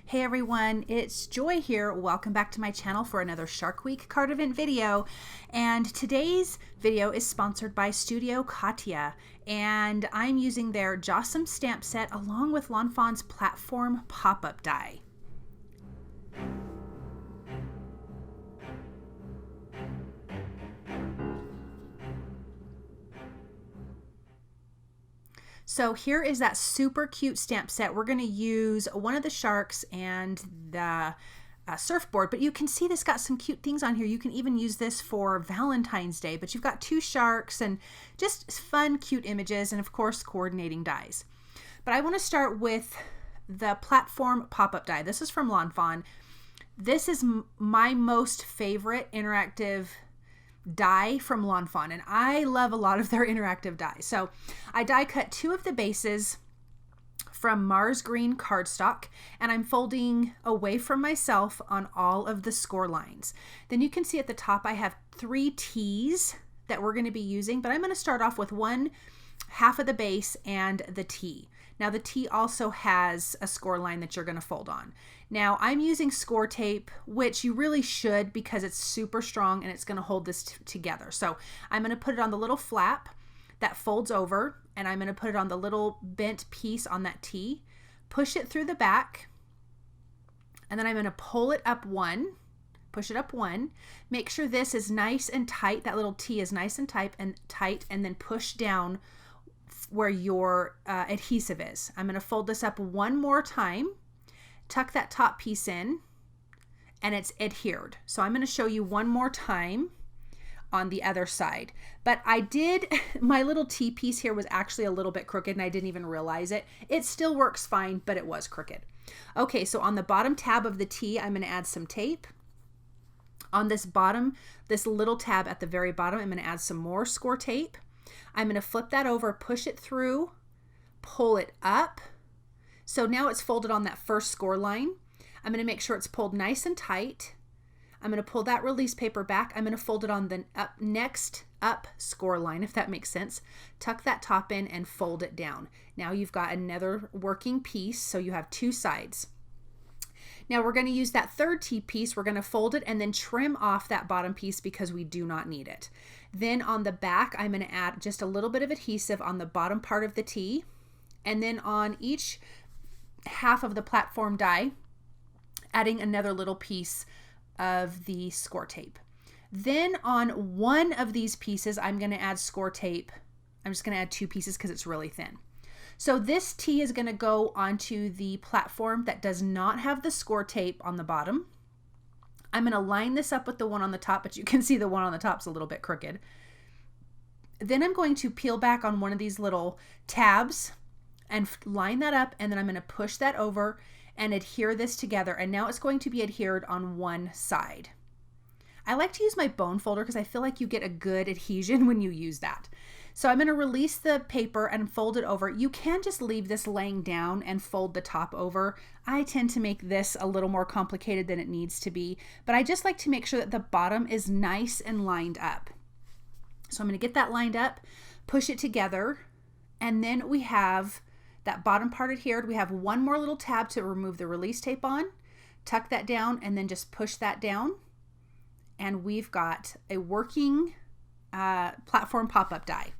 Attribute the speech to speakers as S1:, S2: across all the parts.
S1: Hey everyone, it's Joy here. Welcome back to my channel for another Shark Week card event video. And today's video is sponsored by Studio Katia. And I'm using their JAWSOME stamp set along with Lawn Fawn's platform pop-up die. So here is that super cute stamp set. We're going to use one of the sharks and the surfboard, but you can see this got some cute things on here. You can even use this for Valentine's Day, but you've got two sharks and just fun, cute images, and of course, coordinating dies. But I want to start with the platform pop-up die. This is from Lawn Fawn. This is my most favorite interactive die from Lawn Fawn, and I love a lot of their interactive dies. So I die cut two of the bases from Mars Green cardstock, and I'm folding away from myself on all of the score lines. Then you can see at the top I have 3 T's that we're going to be using, but I'm going to start off with one half of the base and the T. Now the T also has a score line that you're going to fold on. Now I'm using score tape, which you really should because it's super strong and it's going to hold this together. So I'm going to put it on the little flap that folds over, and I'm going to put it on the little bent piece on that T, push it through the back, and then I'm going to pull it up one, push it up one, make sure this is nice and tight, that little T is nice and tight, and then push down where your adhesive is. I'm going to fold this up one more time, tuck that top piece in, and it's adhered. So I'm going to show you one more time on the other side. But I did, my little T piece here was actually a little bit crooked and I didn't even realize it. It still works fine, but it was crooked. Okay, so on the bottom tab of the T, I'm going to add some tape. On this bottom, this little tab at the very bottom, I'm going to add some more score tape. I'm going to flip that over, push it through, pull it up. So now it's folded on that first score line. I'm going to make sure it's pulled nice and tight. I'm going to pull that release paper back. I'm going to fold it on the next up score line, if that makes sense. Tuck that top in and fold it down. Now you've got another working piece, so you have 2 sides. Now we're going to use that third T piece. We're going to fold it and then trim off that bottom piece because we do not need it. Then on the back, I'm going to add just a little bit of adhesive on the bottom part of the T. And then on each half of the platform die, adding another little piece of the score tape. Then on one of these pieces, I'm going to add score tape. I'm just going to add 2 pieces because it's really thin. So this T is going to go onto the platform that does not have the score tape on the bottom. I'm going to line this up with the one on the top, but you can see the one on the top is a little bit crooked. Then I'm going to peel back on one of these little tabs and line that up, and then I'm going to push that over and adhere this together, and now it's going to be adhered on one side. I like to use my bone folder because I feel like you get a good adhesion when you use that. So I'm going to release the paper and fold it over. You can just leave this laying down and fold the top over. I tend to make this a little more complicated than it needs to be, but I just like to make sure that the bottom is nice and lined up. So I'm going to get that lined up, push it together, and then we have that bottom part adhered. We have one more little tab to remove the release tape on, tuck that down, and then just push that down. And we've got a working platform pop-up die.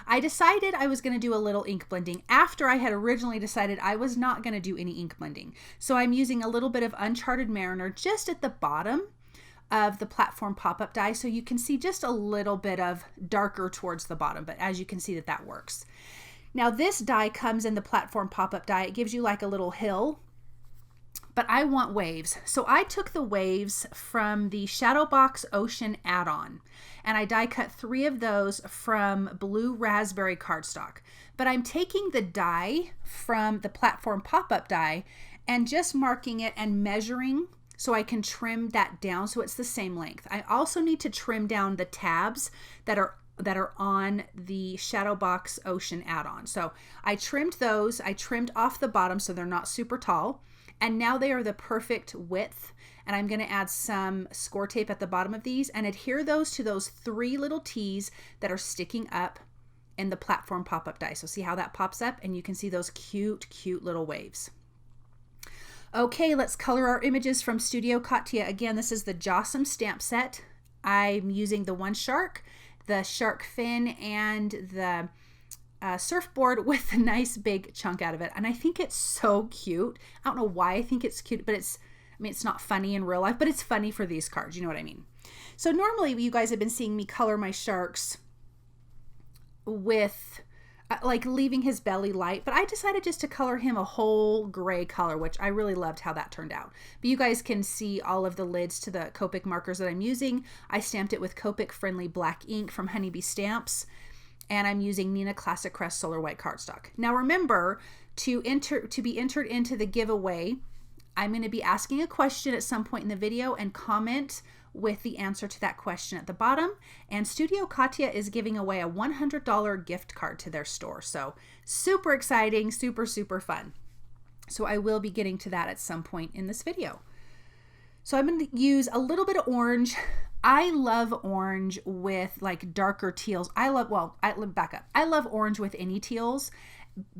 S1: I decided I was going to do a little ink blending after I had originally decided I was not going to do any ink blending. So I'm using a little bit of Uncharted Mariner just at the bottom of the platform pop-up die, so you can see just a little bit of darker towards the bottom, but as you can see that works. Now this die comes in the platform pop-up die. It gives you like a little hill, but I want waves. So I took the waves from the Shadow Box Ocean add-on, and I die cut 3 of those from Blue Raspberry cardstock. But I'm taking the die from the platform pop-up die and just marking it and measuring so I can trim that down so it's the same length. I also need to trim down the tabs that are on the Shadow Box Ocean add-on. So I trimmed those. I trimmed off the bottom so they're not super tall. And now they are the perfect width. And I'm going to add some score tape at the bottom of these and adhere those to those 3 little T's that are sticking up in the platform pop-up die. So see how that pops up, and you can see those cute, cute little waves. Okay, let's color our images from Studio Katia. Again, this is the JAWSOME stamp set. I'm using the one shark, the shark fin, and the surfboard with a nice big chunk out of it. And I think it's so cute. I don't know why I think it's cute, but it's not funny in real life, but it's funny for these cards. You know what I mean? So normally you guys have been seeing me color my sharks with like leaving his belly light, but I decided just to color him a whole gray color, which I really loved how that turned out. But you guys can see all of the lids to the Copic markers that I'm using. I stamped it with Copic friendly black ink from Honeybee Stamps, and I'm using Neenah Classic Crest Solar White cardstock. Now remember, to be entered into the giveaway, I'm going to be asking a question at some point in the video, and comment with the answer to that question at the bottom. And Studio Katia is giving away a $100 gift card to their store. So super exciting, super, super fun. So I will be getting to that at some point in this video. So I'm going to use a little bit of orange. I love orange with like darker teals. I love orange with any teals,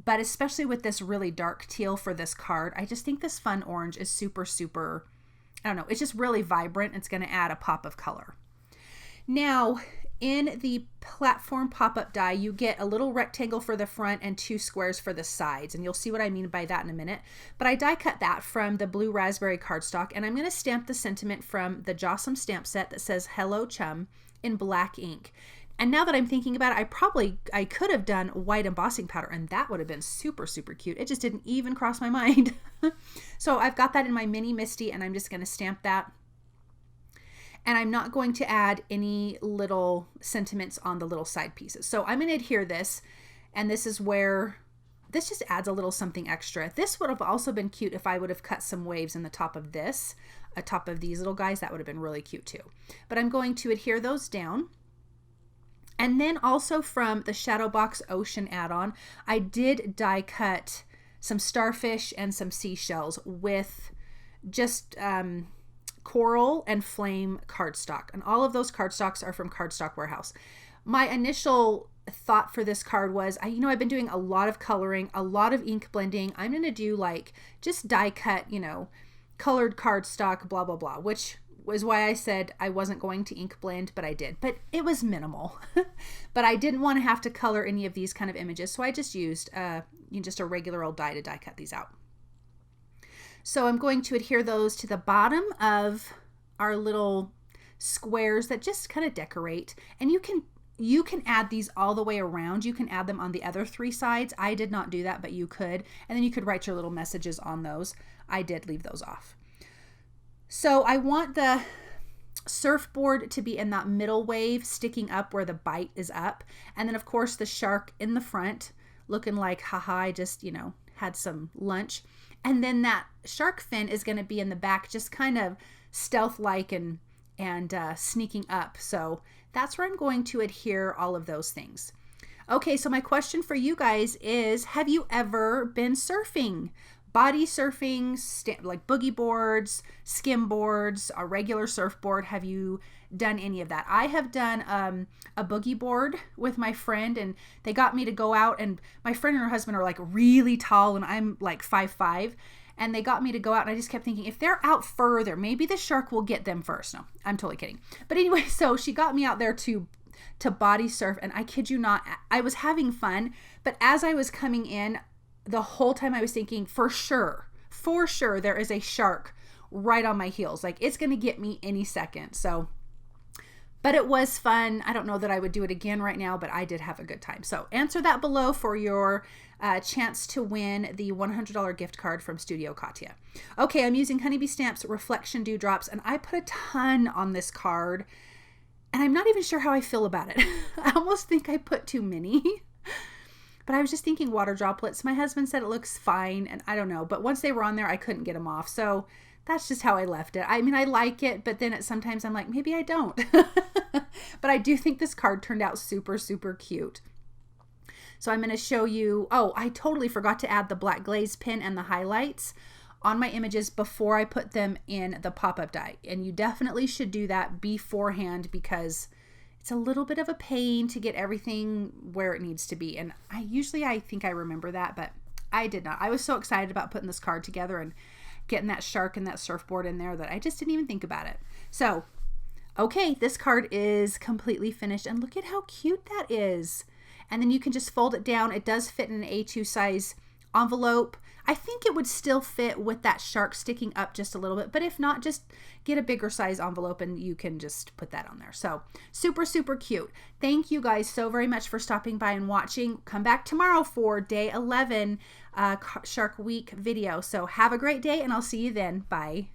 S1: but especially with this really dark teal for this card. I just think this fun orange is super, super, I don't know, it's just really vibrant. It's going to add a pop of color. Now, in the platform pop-up die, you get a little rectangle for the front and 2 squares for the sides, and you'll see what I mean by that in a minute. But I die cut that from the blue raspberry cardstock, and I'm going to stamp the sentiment from the JAWSOME stamp set that says "Hello Chum" in black ink. And now that I'm thinking about it, I could have done white embossing powder, and that would have been super, super cute. It just didn't even cross my mind. So I've got that in my mini MISTI, and I'm just going to stamp that. And I'm not going to add any little sentiments on the little side pieces. So I'm going to adhere this, and this is where this just adds a little something extra. This would have also been cute if I would have cut some waves in the top of this, top of these little guys. That would have been really cute too. But I'm going to adhere those down. And then also from the Shadow Box Ocean add-on, I did die cut some starfish and some seashells with just coral and flame cardstock. And all of those cardstocks are from Cardstock Warehouse. My initial thought for this card was, I've been doing a lot of coloring, a lot of ink blending. I'm going to do like just die cut, colored cardstock, blah, blah, blah, which was why I said I wasn't going to ink blend, but I did. But it was minimal. But I didn't want to have to color any of these kind of images, so I just used just a regular old die to die cut these out. So I'm going to adhere those to the bottom of our little squares that just kind of decorate. And you can add these all the way around. You can add them on the other 3 sides. I did not do that, but you could. And then you could write your little messages on those. I did leave those off. So I want the surfboard to be in that middle wave, sticking up where the bite is up. And then of course the shark in the front looking like, haha, I just, had some lunch. And then that shark fin is going to be in the back, just kind of stealth-like and sneaking up. So that's where I'm going to adhere all of those things. Okay, so my question for you guys is, have you ever been surfing? Body surfing, like boogie boards, skim boards, a regular surfboard. Have you done any of that? I have done a boogie board with my friend, and they got me to go out, and my friend and her husband are like really tall, and I'm like 5'5", and they got me to go out, and I just kept thinking, if they're out further, maybe the shark will get them first. No, I'm totally kidding. But anyway, so she got me out there to body surf, and I kid you not, I was having fun, but as I was coming in, the whole time I was thinking, for sure, there is a shark right on my heels. Like, it's going to get me any second. So, but it was fun. I don't know that I would do it again right now, but I did have a good time. So answer that below for your chance to win the $100 gift card from Studio Katia. Okay, I'm using Honeybee Stamps Reflection Dewdrops, and I put a ton on this card, and I'm not even sure how I feel about it. I almost think I put too many. But I was just thinking water droplets. My husband said it looks fine, and I don't know. But once they were on there, I couldn't get them off. So that's just how I left it. I mean, I like it, but then sometimes I'm like, maybe I don't. But I do think this card turned out super, super cute. So I'm going to show you. Oh, I totally forgot to add the black glaze pen and the highlights on my images before I put them in the pop-up die. And you definitely should do that beforehand, because it's a little bit of a pain to get everything where it needs to be. And I think I remember that, but I did not. I was so excited about putting this card together, and getting that shark and that surfboard in there that I just didn't even think about it. So, okay, this card is completely finished, and look at how cute that is. And then you can just fold it down. It does fit in an A2 size envelope. I think it would still fit with that shark sticking up just a little bit, but if not, just get a bigger size envelope and you can just put that on there. So super, super cute. Thank you guys so very much for stopping by and watching. Come back tomorrow for day 11 Shark Week video. So have a great day, and I'll see you then. Bye.